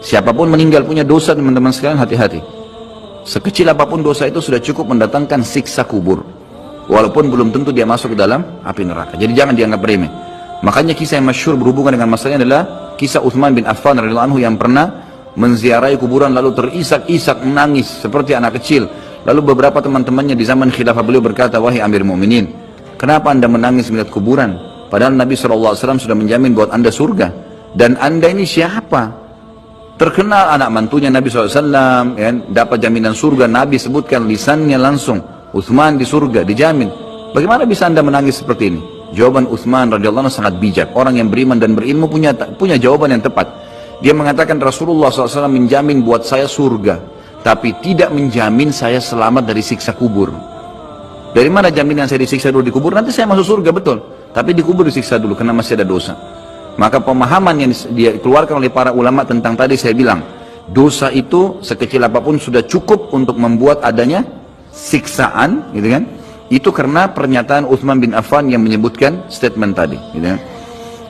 Siapapun meninggal punya dosa, teman-teman sekalian, hati-hati. Sekecil apapun dosa itu sudah cukup mendatangkan siksa kubur. Walaupun belum tentu dia masuk ke dalam api neraka. Jadi jangan dianggap remeh. Makanya kisah yang masyhur berhubungan dengan masalah ini adalah kisah Utsman bin Affan radhiyallahu anhu yang pernah menziarahi kuburan lalu terisak-isak menangis seperti anak kecil. Lalu beberapa teman-temannya di zaman khilafah beliau berkata, "Wahai Amir Mu'minin, kenapa anda menangis melihat kuburan? Padahal Nabi SAW sudah menjamin buat anda surga. Dan anda ini siapa? Terkenal anak mantunya Nabi SAW, ya, dapat jaminan surga. Nabi sebutkan lisannya langsung, Utsman di surga, dijamin. Bagaimana bisa anda menangis seperti ini?" Jawaban Utsman radhiyallahu anhu sangat bijak. Orang yang beriman dan berilmu punya jawaban yang tepat. Dia mengatakan, Rasulullah SAW menjamin buat saya surga, tapi tidak menjamin saya selamat dari siksa kubur. Dari mana jaminan saya disiksa dulu di kubur? Nanti saya masuk surga, betul. Tapi di kubur disiksa dulu karena masih ada dosa. Maka pemahaman yang dikeluarkan oleh para ulama tentang tadi saya bilang, dosa itu sekecil apapun sudah cukup untuk membuat adanya siksaan, gitu kan? Itu karena pernyataan Utsman bin Affan yang menyebutkan statement tadi, gitu kan?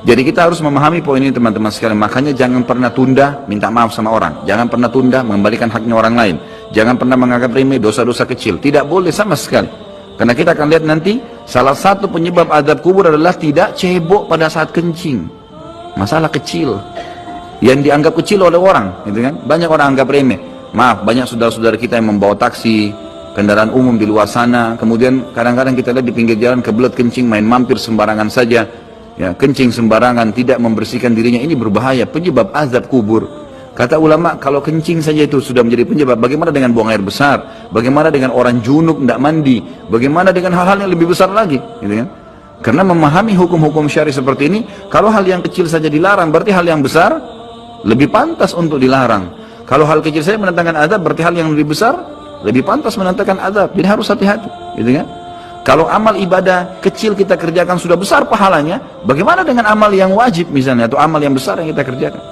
Jadi kita harus memahami poin ini, teman-teman sekalian. Makanya jangan pernah tunda minta maaf sama orang. Jangan pernah tunda mengembalikan haknya orang lain. Jangan pernah menganggap remeh dosa-dosa kecil. Tidak boleh sama sekali. Karena kita akan lihat nanti salah satu penyebab azab kubur adalah tidak cebok pada saat kencing. Masalah kecil yang dianggap kecil oleh orang, gitu kan? Banyak orang anggap remeh. Maaf, banyak saudara-saudara kita yang membawa taksi, kendaraan umum di luar sana, kemudian kadang-kadang kita lihat di pinggir jalan kebelet kencing, main mampir sembarangan saja, ya, kencing sembarangan, tidak membersihkan dirinya. Ini berbahaya, penyebab azab kubur. Kata ulama, kalau kencing saja itu sudah menjadi penyebab, bagaimana dengan buang air besar? Bagaimana dengan orang junub tidak mandi? Bagaimana dengan hal-hal yang lebih besar lagi, gitu kan? Karena memahami hukum-hukum syari seperti ini, kalau hal yang kecil saja dilarang, berarti hal yang besar lebih pantas untuk dilarang. Kalau hal kecil saja mendatangkan azab, berarti hal yang lebih besar lebih pantas mendatangkan azab. Jadi harus hati-hati, gitu kan? Kalau amal ibadah kecil kita kerjakan sudah besar pahalanya, bagaimana dengan amal yang wajib misalnya, atau amal yang besar yang kita kerjakan?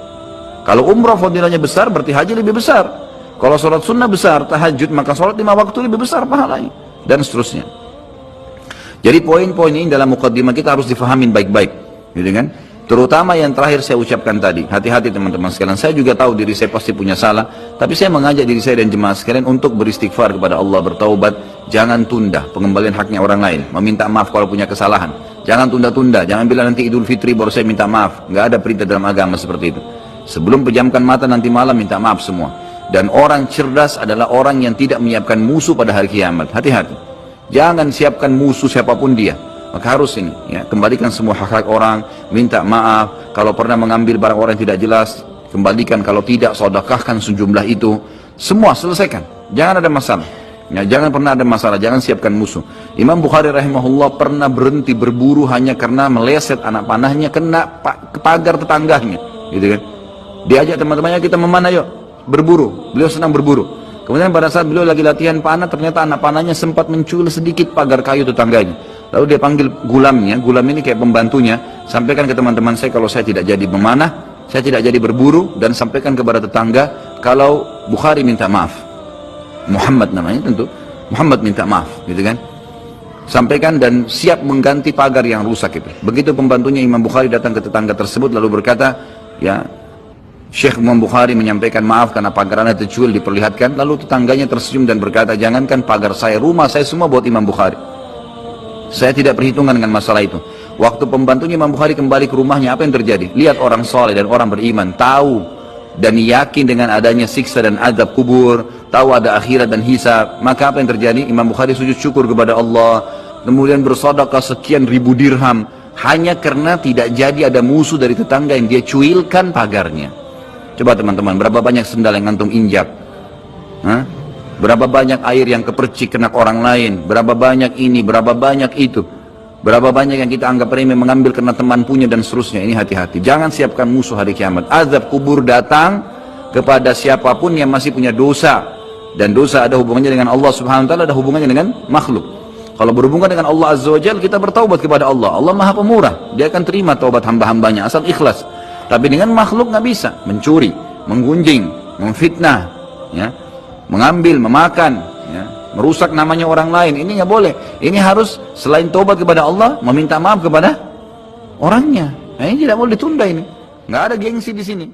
Kalau umrah fadilahnya besar, berarti haji lebih besar. Kalau sholat sunnah besar, tahajud, maka sholat 5 waktu lebih besar pahalanya, dan seterusnya. Jadi poin-poin ini dalam mukaddimah kita harus difahamin baik-baik, gitu kan? Terutama yang terakhir saya ucapkan tadi, hati-hati teman-teman sekalian. Saya juga tahu diri saya pasti punya salah, tapi saya mengajak diri saya dan jemaah sekalian untuk beristighfar kepada Allah, bertaubat. Jangan tunda pengembalian haknya orang lain, meminta maaf kalau punya kesalahan. Jangan tunda-tunda, jangan bilang nanti Idul Fitri baru saya minta maaf. Nggak ada perintah dalam agama seperti itu. Sebelum pejamkan mata nanti malam minta maaf semua. Dan orang cerdas adalah orang yang tidak menyiapkan musuh pada hari kiamat. Hati-hati. Jangan siapkan musuh siapapun dia. Maka harus ini, ya, kembalikan semua hak-hak orang, minta maaf. Kalau pernah mengambil barang orang yang tidak jelas, kembalikan. Kalau tidak, sedekahkan sejumlah itu. Semua selesaikan. Jangan ada masalah. Ya, jangan pernah ada masalah. Jangan siapkan musuh. Imam Bukhari rahimahullah pernah berhenti berburu hanya karena meleset anak panahnya kena pagar tetangganya, gitu kan? Diajak teman-temannya, kita memana yuk berburu. Beliau senang berburu. Kemudian pada saat beliau lagi latihan panah, ternyata anak panahnya sempat mencul sedikit pagar kayu tetangganya. Lalu dia panggil gulamnya, gulam ini kayak pembantunya, sampaikan ke teman-teman saya kalau saya tidak jadi memanah, saya tidak jadi berburu, dan sampaikan kepada tetangga kalau Bukhari minta maaf. Muhammad namanya tentu, Muhammad minta maaf, gitu kan? Sampaikan dan siap mengganti pagar yang rusak itu. Begitu pembantunya Imam Bukhari datang ke tetangga tersebut lalu berkata, ya, Syekh Imam Bukhari menyampaikan maaf karena pagar Anda tercuil, diperlihatkan. Lalu tetangganya tersenyum dan berkata, jangankan pagar saya, rumah saya semua buat Imam Bukhari. Saya tidak perhitungan dengan masalah itu. Waktu pembantunya Imam Bukhari kembali ke rumahnya, apa yang terjadi? Lihat orang soleh dan orang beriman, tahu dan yakin dengan adanya siksa dan azab kubur, tahu ada akhirat dan hisab. Maka apa yang terjadi? Imam Bukhari sujud syukur kepada Allah, kemudian bersedekah sekian ribu dirham, hanya karena tidak jadi ada musuh dari tetangga yang dia cuilkan pagarnya. Coba teman-teman, berapa banyak sendal yang antum injak? Hah? Berapa banyak air yang kepercik kena orang lain? Berapa banyak ini, berapa banyak itu? Berapa banyak yang kita anggap remeh mengambil karena teman punya dan seterusnya. Ini hati-hati. Jangan siapkan musuh hari kiamat. Azab kubur datang kepada siapapun yang masih punya dosa. Dan dosa ada hubungannya dengan Allah Subhanahu wa taala, ada hubungannya dengan makhluk. Kalau berhubungan dengan Allah Azza wa Jalla, kita bertaubat kepada Allah. Allah Maha Pemurah. Dia akan terima taubat hamba-hambanya asal ikhlas. Tapi dengan makhluk nggak bisa, mencuri, menggunjing, memfitnah, ya, mengambil, memakan, ya, merusak namanya orang lain. Ini nggak boleh. Ini harus selain taubat kepada Allah, meminta maaf kepada orangnya. Nah, ini tidak boleh ditunda ini. Nggak ada gengsi di sini.